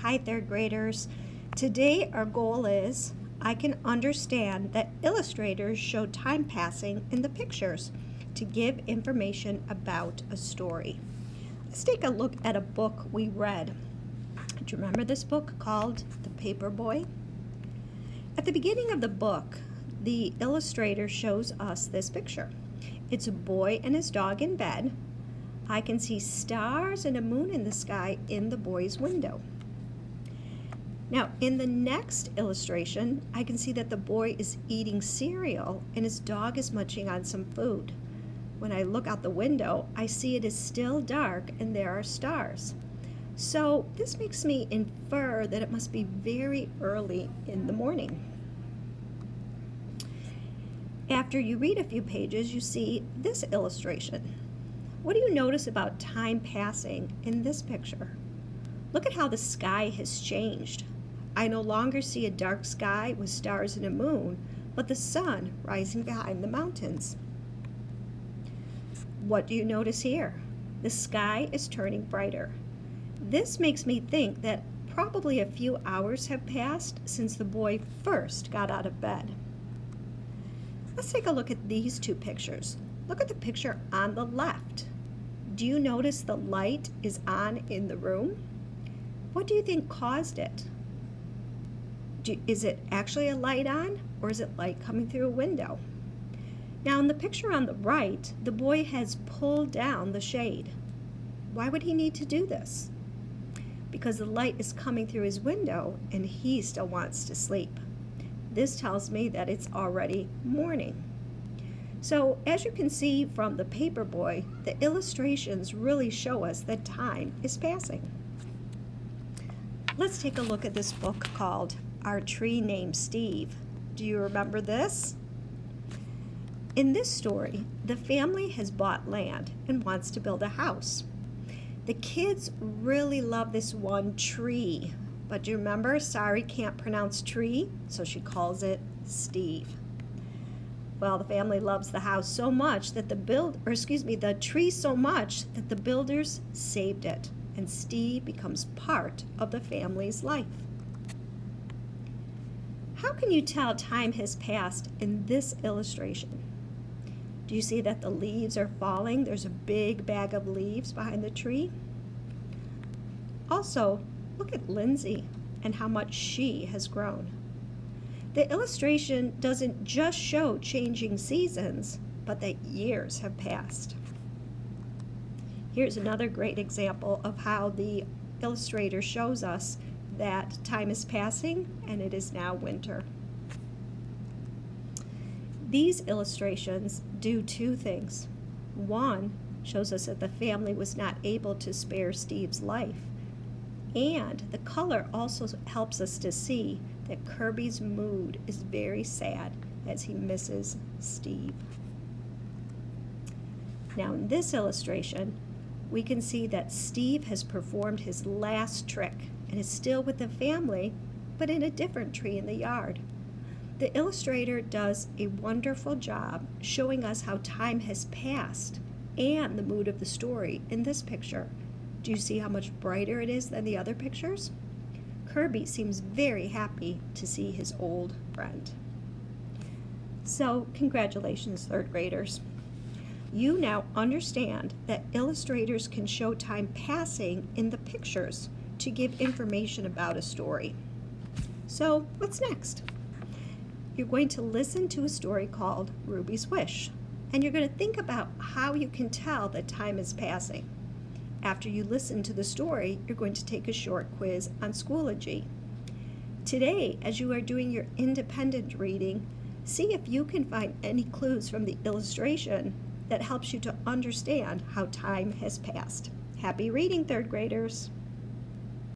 Hi, third graders. Today our goal is I can understand that illustrators show time passing in the pictures to give information about a story. Let's take a look at a book we read. Do you remember this book called The Paper Boy? At the beginning of the book, the illustrator shows us this picture. It's a boy and his dog in bed. I can see stars and a moon in the sky in the boy's window. Now, in the next illustration, I can see that the boy is eating cereal and his dog is munching on some food. When I look out the window, I see it is still dark and there are stars. So this makes me infer that it must be very early in the morning. After you read a few pages, you see this illustration. What do you notice about time passing in this picture? Look at how the sky has changed. I no longer see a dark sky with stars and a moon, but the sun rising behind the mountains. What do you notice here? The sky is turning brighter. This makes me think that probably a few hours have passed since the boy first got out of bed. Let's take a look at these two pictures. Look at the picture on the left. Do you notice the light is on in the room? What do you think caused it? Is it actually a light on, or is it light coming through a window? Now in the picture on the right, the boy has pulled down the shade. Why would he need to do this? Because the light is coming through his window and he still wants to sleep. This tells me that it's already morning. So as you can see from the paper boy, the illustrations really show us that time is passing. Let's take a look at this book called Our Tree Named Steve. Do you remember this? In this story, the family has bought land and wants to build a house. The kids really love this one tree, but do you remember Sari can't pronounce tree, so she calls it Steve. Well, the family loves the house so much that the tree so much that the builders saved it, and Steve becomes part of the family's life. How can you tell time has passed in this illustration? Do you see that the leaves are falling? There's a big bag of leaves behind the tree. Also, look at Lindsay and how much she has grown. The illustration doesn't just show changing seasons, but that years have passed. Here's another great example of how the illustrator shows us that time is passing and it is now winter. These illustrations do two things. One shows us that the family was not able to spare Steve's life, and the color also helps us to see that Kirby's mood is very sad as he misses Steve. Now in this illustration, we can see that Steve has performed his last trick and is still with the family, but in a different tree in the yard. The illustrator does a wonderful job showing us how time has passed and the mood of the story in this picture. Do you see how much brighter it is than the other pictures? Kirby seems very happy to see his old friend. So, congratulations, third graders. You now understand that illustrators can show time passing in the pictures to give information about a story. So, what's next? You're going to listen to a story called Ruby's Wish, and you're going to think about how you can tell that time is passing. After you listen to the story, you're going to take a short quiz on Schoology. Today, as you are doing your independent reading, see if you can find any clues from the illustration that helps you to understand how time has passed. Happy reading, third graders!